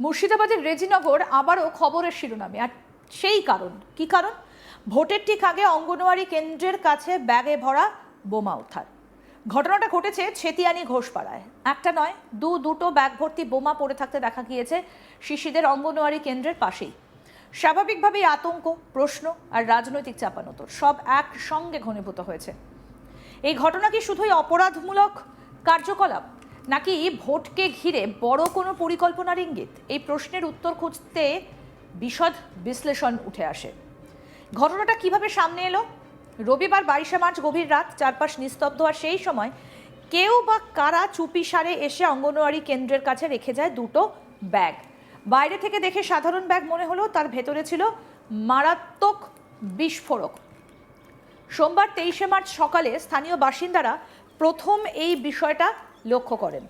মুর্শিদাবাদের রেজিনগর আবারও খবরের শিরোনামে। আর সেই কি কারণ? ভোটের ঠিক আগে অঙ্গনওয়াড়ি কেন্দ্রের কাছে ব্যাগে ভরা বোমা উদ্ধার। ঘটনাটা ঘটেছে ছেতিয়ানি ঘোষপাড়ায়। একটা নয়, দুটো ব্যাগ ভর্তি বোমা পড়ে থাকতে দেখা গিয়েছে শিশুদের অঙ্গনওয়াড়ি কেন্দ্রের পাশেই। স্বাভাবিকভাবেই আতঙ্ক, প্রশ্ন আর রাজনৈতিক চাপানোতর সব একসঙ্গে ঘনীভূত হয়েছে। এই ঘটনা কি শুধুই অপরাধমূলক কার্যকলাপ, নাকি ভোটকে ঘিরে বড় কোনো পরিকল্পনার ইঙ্গিত? এই প্রশ্নের উত্তর খুঁজতে বিশদ বিশ্লেষণ উঠে আসে। ঘটনাটা কিভাবে সামনে এলো? রবিবার 22শে মার্চ গভীর রাত, চারপাশ নিস্তব্ধ। আর সেই সময় কেউ বা কারা চুপিসারে এসে অঙ্গনওয়াড়ি কেন্দ্রের কাছে রেখে যায় দুটো ব্যাগ। বাইরে থেকে দেখে সাধারণ ব্যাগ মনে হলো, তার ভেতরে ছিল মারাত্মক বিস্ফোরক। সোমবার 23শে মার্চ সকালে স্থানীয় বাসিন্দারা প্রথম এই বিষয়টা লক্ষ্য করেন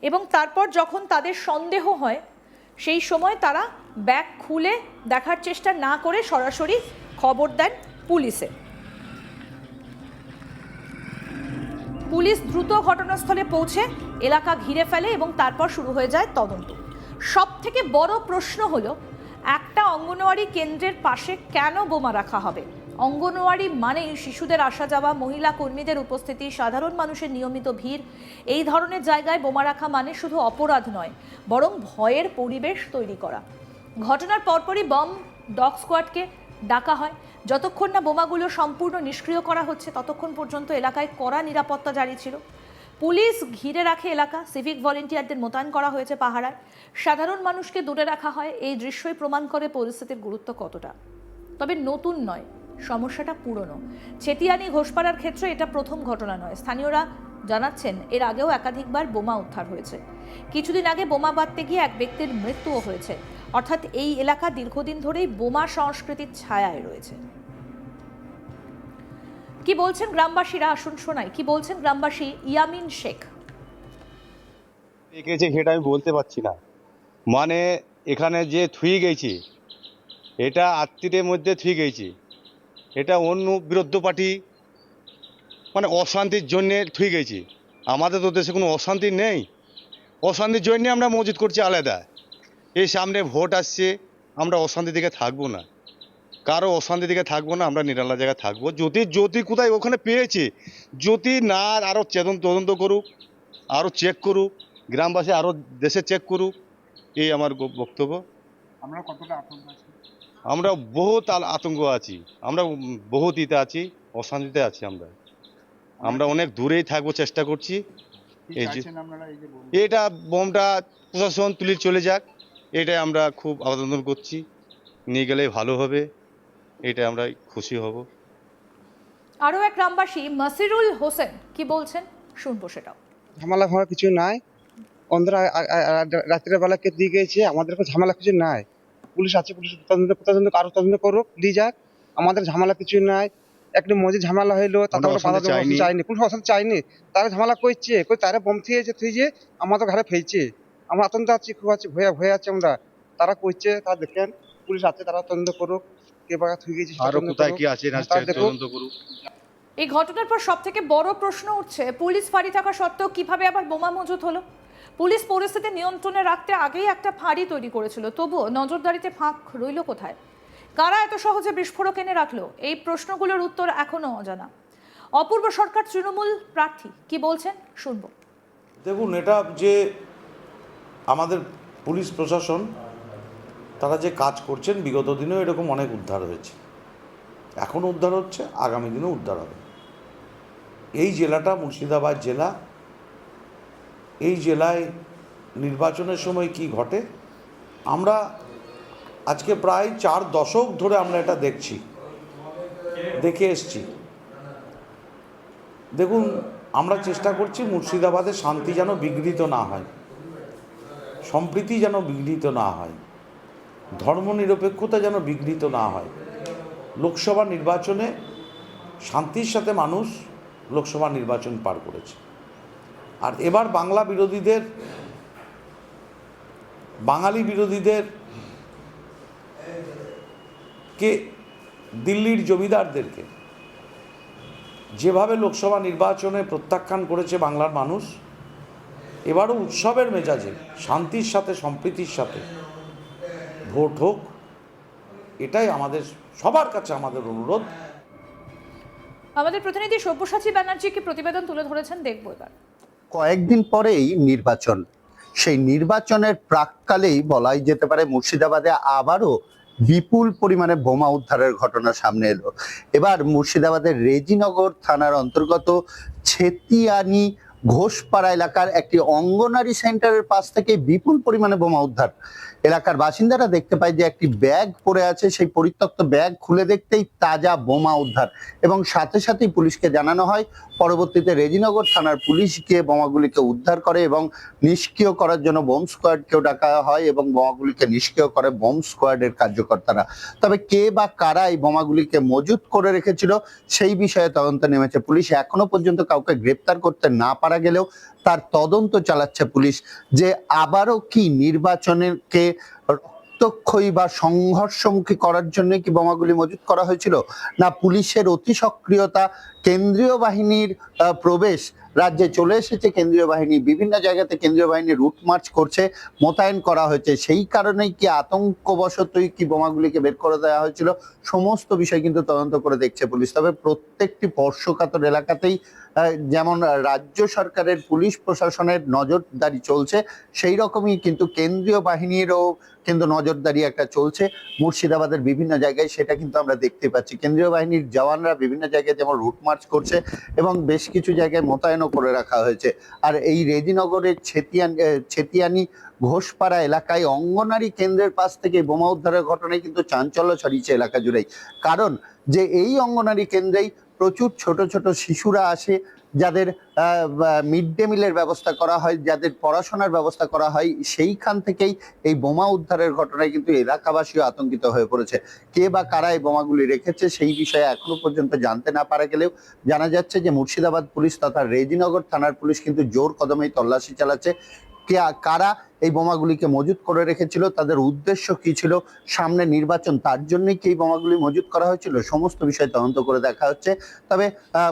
এবং তারপর যখন তাদের সন্দেহ হয়, সেই সময় তারা ব্যাগ খুলে দেখার চেষ্টা না করে সরাসরি খবর দেন পুলিশে। পুলিশ দ্রুত ঘটনাস্থলে পৌঁছে এলাকা ঘিরে ফেলে এবং তারপর শুরু হয়ে যায় তদন্ত। সব থেকে বড় প্রশ্ন হলো, একটা অঙ্গনওয়াড়ি কেন্দ্রের পাশে কেন বোমা রাখা হবে? অঙ্গনওয়াড়ি মানেই শিশুদের আসা যাওয়া, মহিলা কর্মীদের উপস্থিতি, সাধারণ মানুষের নিয়মিত ভিড়। এই ধরনের জায়গায় বোমা রাখা মানে শুধু অপরাধ নয়, বরং ভয়ের পরিবেশ তৈরি করা। ঘটনার পরপরই বম ডগ স্কোয়াডকে ডাকা হয়। যতক্ষণ না বোমাগুলো সম্পূর্ণ নিষ্ক্রিয় করা হচ্ছে, ততক্ষণ পর্যন্ত এলাকায় কড়া নিরাপত্তা জারি ছিল। পুলিশ ঘিরে রাখে এলাকা, সিভিক ভলেন্টিয়ারদের মোতায়েন করা হয়েছে পাহারায়, সাধারণ মানুষকে দূরে রাখা হয়। এই দৃশ্যই প্রমাণ করে পরিস্থিতির গুরুত্ব কতটা। তবে নতুন নয়, সমস্যাটা পুরনো। ছেতিয়ানি ঘোষপাড়ার ক্ষেত্রে এটা প্রথম ঘটনা নয়। স্থানীয়রা জানাচ্ছেন এর আগেও একাধিকবার বোমা উদ্ধার হয়েছে। কিছুদিন আগে বোমা বাঁধতে গিয়ে এক ব্যক্তির মৃত্যুও হয়েছে। অর্থাৎ এই এলাকা দীর্ঘদিন ধরেই বোমা সংস্কৃতির ছায়ায় রয়েছে। কি বলছেন গ্রামবাসীরা, আসুন শোনাই কি বলছেন গ্রামবাসী ইয়ামিন শেখ। এঁকেছে সেটা আমি বলতে পারছি না, মানে এখানে যে থুই গেছি, এটা আত্মীয়দের মধ্যে থুই গেছি, এটা অন্য বিরোধী পার্টি মানে অশান্তির জন্যে থুই গেছি। আমাদের তো দেশে কোনো অশান্তি নেই, অশান্তির জন্যে আমরা মসজিদ করছি আলাদা। এই সামনে ভোট আসছে, আমরা অশান্তি দিকে থাকবো না, কারো অশান্তি দিকে থাকবো না, আমরা নিরালা জায়গায় থাকবো। যদি কোথায় ওখানে পেয়েছে, যদি না আরও তদন্ত করুক, আরও চেক করুক, গ্রামবাসী আরও দেশে চেক করুক, এই আমার বক্তব্য। আমরা কতটা আতঙ্ক আছি? আমরা বহুত আতঙ্ক আছি, আমরা বহুত ইতে আছি, অশান্তিতে আছি। আমরা অনেক দূরেই থাকবো চেষ্টা করছি। এটা বোমটা প্রশাসন তুলে চলে যাক, এটাই আমরা খুব আবেদন করছি। নিয়ে গেলে ভালো হবে, এটা আমরা খুশি হব। আরও এক গ্রামবাসী মাসিরুল হোসেন কি বলছেন, শুনবো সেটাও। ঝামেলা হওয়ার কিছু নাই, অন্ধরা রাত্রের বেলা কে দিয়ে গেছে, আমাদের কোনো ঝামেলা কিছু নাই। পুলিশ আছে, পুলিশ তদন্ত আরো তদন্ত করুক, দিয়ে যাক, আমাদের ঝামেলা কিছু নাই। একটা মসজিদ ঝামেলা হইলো, তাতে আমরা বাধা চাইনি, পুলিশ অশান্তি চাইনি। তারা ঝামেলা করছে, তারা বোম থুয়েছে, আমাদের ঘরে ফেলছে। আমরা আতঙ্ক আছি, খুব আছি, ভয়ে আছি আমরা। তারা করছে, তারা দেখেন, পুলিশ আছে, তারা তদন্ত করুক, কে বা থুয়ে গেছে আরো কোথায় কি আছে তদন্ত করুক। এই ঘটনার পর সব থেকে বড় প্রশ্ন উঠছে, পুলিশ ফাঁড়ি থাকা সত্ত্বেও কিভাবে আবার বোমা মজুত হলো? পুলিশ পরিস্থিতি নিয়ন্ত্রণে রাখতে আগেই একটা ফাঁড়ি তৈরি করেছিল, তবুও নজরদারিতে ফাঁক রইল কোথায়? কারা এত সহজে বিস্ফোরক এনে রাখলো? এই প্রশ্নগুলোর উত্তর এখনো অজানা। অপূর্ব সরকার তৃণমূল প্রার্থী কি বলছেন, শুনবো। দেখুন, এটা যে আমাদের পুলিশ প্রশাসন তারা যে কাজ করছেন, বিগত দিনেও এরকম অনেক উদ্ধার হয়েছে, এখনও উদ্ধার হচ্ছে, আগামী দিনেও উদ্ধার হবে। এই জেলাটা মুর্শিদাবাদ জেলা, এই জেলায় নির্বাচনের সময় কি ঘটে আমরা আজকে প্রায় 4 দশক ধরে আমরা এটা দেখে এসছি। দেখুন, আমরা চেষ্টা করছি মুর্শিদাবাদের শান্তি যেন বিঘ্নিত না হয়, সম্প্রীতি যেন বিঘ্নিত না হয়, ধর্মনিরপেক্ষতা যেন বিঘ্নিত না হয়। লোকসভা নির্বাচনে শান্তির সাথে মানুষ লোকসভা নির্বাচন পার করেছে। আর এবার বাঙালি বিরোধীদের কে, দিল্লির জমিদারদেরকে যেভাবে লোকসভা নির্বাচনে প্রত্যাখ্যান করেছে বাংলার মানুষ, এবারও উৎসবের মেজাজে শান্তির সাথে সম্প্রীতির সাথে ভোট হোক, এটাই আমাদের সবার কাছে আমাদের অনুরোধ। আমাদের প্রতিনিধি সব্যসাচী ব্যানার্জি কি প্রতিবেদন তুলে ধরেছেন, দেখবো এবার। কয়েকদিন পরেই নির্বাচন, সেই নির্বাচনের প্রাককালেই বলাই যেতে পারে মুর্শিদাবাদে আবারও বিপুল পরিমাণে বোমা উদ্ধারের ঘটনা সামনে এলো। এবার মুর্শিদাবাদের রেজিনগর থানার অন্তর্গত ছেতিয়ানি ঘোষপাড়া এলাকার একটি অঙ্গনারী সেন্টারের পাশ থেকে বিপুল পরিমাণে বোমা উদ্ধার। এলাকার বাসিন্দারা দেখতে পায় যে একটি ব্যাগ পড়ে আছে, সেই পরিত্যক্ত ব্যাগ খুলে দেখতেই তাজা বোমা উদ্ধার এবং সাথে সাথেই পুলিশকে জানানো হয়। পরবর্তীতে রেজিনগর থানার পুলিশ গিয়ে বোমাগুলিকে উদ্ধার করে এবং নিষ্ক্রিয় করার জন্য বোম স্কোয়াডকেও ডাকা হয় এবং বোমাগুলিকে নিষ্ক্রিয় করে বোম স্কোয়াডের কার্যকর্তারা। তবে কে বা কারা এই বোমাগুলিকে মজুত করে রেখেছিল সেই বিষয়ে তদন্তে নেমেছে পুলিশ। এখনো পর্যন্ত কাউকে গ্রেপ্তার করতে না পারা গেলেও তার তদন্ত চালাচ্ছে পুলিশ যে আবারও কি নির্বাচনকে রক্তক্ষয়ী বা সংঘর্ষমুখী করার জন্য কি বোমাগুলি মজুত করা হয়েছিল, না পুলিশের অতি সক্রিয়তা, কেন্দ্রীয় বাহিনীর প্রবেশ রাজ্যে চলে এসেছে, কেন্দ্রীয় বাহিনী বিভিন্ন জায়গাতে কেন্দ্রীয় বাহিনী রুট মার্চ করছে, মোতায়েন করা হয়েছে, সেই কারণেই কি আতঙ্কবশতই কি বোমাগুলিকে বের করে দেওয়া হয়েছিল, সমস্ত বিষয় কিন্তু তদন্ত করে দেখছে পুলিশ। তবে প্রত্যেকটি স্পর্শকাতর এলাকাতেই যেমন রাজ্য সরকারের পুলিশ প্রশাসনের নজরদারি চলছে, সেই রকমই কিন্তু কেন্দ্রীয় বাহিনীরও কিন্তু নজরদারি একটা চলছে মুর্শিদাবাদের বিভিন্ন জায়গায়, সেটা কিন্তু আমরা দেখতে পাচ্ছি। কেন্দ্রীয় বাহিনীর জওয়ানরা বিভিন্ন জায়গায় যেমন রুট মার্চ করছে এবং বেশ কিছু জায়গায় মোতায়েনও করে রাখা হয়েছে। আর এই রেজিনগরের ছেতিয়ানি ঘোষপাড়া এলাকায় অঙ্গনারী কেন্দ্রের পাশ থেকে বোমা উদ্ধারের ঘটনায় কিন্তু চাঞ্চল্য ছড়িয়েছে এলাকা জুড়েই। কারণ যে এই অঙ্গনারী কেন্দ্রেই প্রচুর ছোট ছোট শিশুরা আসে, যাদের মিড ডে মিলের ব্যবস্থা করা হয়, যাদের পড়াশোনার ব্যবস্থা করা হয়, সেইখান থেকেই এই বোমা উদ্ধারের ঘটনায় কিন্তু এলাকাবাসীও আতঙ্কিত হয়ে পড়েছে। কে বা কারা এই বোমাগুলি রেখেছে সেই বিষয়ে এখনো পর্যন্ত জানতে না পারা গেলেও জানা যাচ্ছে যে মুর্শিদাবাদ পুলিশ তথা রেজিনগর থানার পুলিশ কিন্তু জোর কদমেই তল্লাশি চালাচ্ছে। কারা এই বোমাগুলিকে মজুত করে রেখেছিল, তাদের উদ্দেশ্য কি ছিল, সামনে নির্বাচন তার জন্যই কি এই বোমাগুলি মজুত করা হয়েছিল, সমস্ত বিষয় তদন্ত করে দেখা হচ্ছে। তবে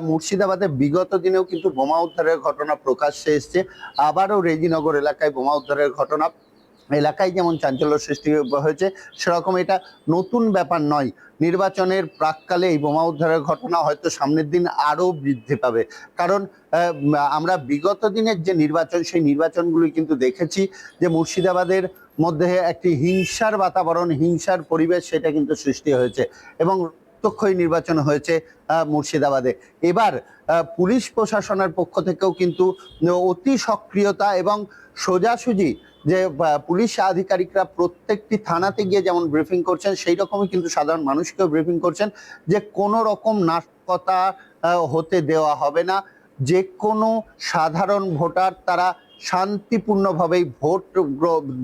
মুর্শিদাবাদে বিগত দিনেও কিন্তু বোমা উদ্ধারের ঘটনা প্রকাশ্যে এসছে। আবারও রেজিনগর এলাকায় বোমা উদ্ধারের ঘটনা, এলাকায় যেমন চাঞ্চল্য সৃষ্টি হয়েছে সেরকম এটা নতুন ব্যাপার নয়। নির্বাচনের প্রাককালে এই বোমা উদ্ধারের ঘটনা হয়তো সামনের দিন আরো বৃদ্ধি পাবে, কারণ আমরা বিগত দিনের যে নির্বাচন সেই নির্বাচনগুলি কিন্তু দেখেছি যে মুর্শিদাবাদের মধ্যে একটি হিংসার বাতাবরণ, হিংসার পরিবেশ সেটা কিন্তু সৃষ্টি হয়েছে এবং রক্তক্ষয়ী নির্বাচন হয়েছে মুর্শিদাবাদে। এবার পুলিশ প্রশাসনের পক্ষ থেকেও কিন্তু অতি সক্রিয়তা এবং সোজাসুজি যে পুলিশ আধিকারিকরা প্রত্যেকটি থানাতে গিয়ে যেমন ব্রিফিং করছেন, সেই রকমই কিন্তু সাধারণ মানুষকেও ব্রিফিং করছেন যে কোনো রকম নাশকতা হতে দেওয়া হবে না, যে কোনো সাধারণ ভোটার তারা শান্তিপূর্ণভাবেই ভোট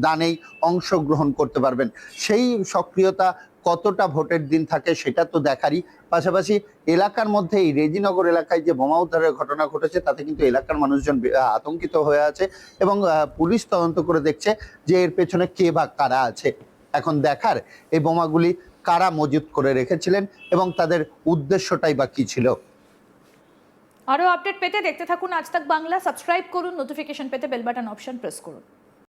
দানেই অংশগ্রহণ করতে পারবেন। সেই সক্রিয়তা কতটা ভোটের দিন থাকে সেটা তো দেখারই পাশাপাশি এলাকার মধ্যে এই রেজিনগর এলাকায় যে বোমা উদ্ধারের ঘটনা ঘটেছে তাতে কিন্তু এলাকার মানুষজন আতঙ্কিত হয়ে আছে এবং পুলিশ তদন্ত করে দেখছে যে এর পেছনে কে বা কারা আছে। এখন দেখার এই বোমাগুলি কারা মজুত করে রেখেছিলেন এবং তাদের উদ্দেশ্যটাই বা কি ছিল। আরো আপডেট পেতে দেখতে থাকুন আজ তাক বাংলা, সাবস্ক্রাইব করুন, নোটিফিকেশন পেতে বেল বাটন অপশন প্রেস করুন।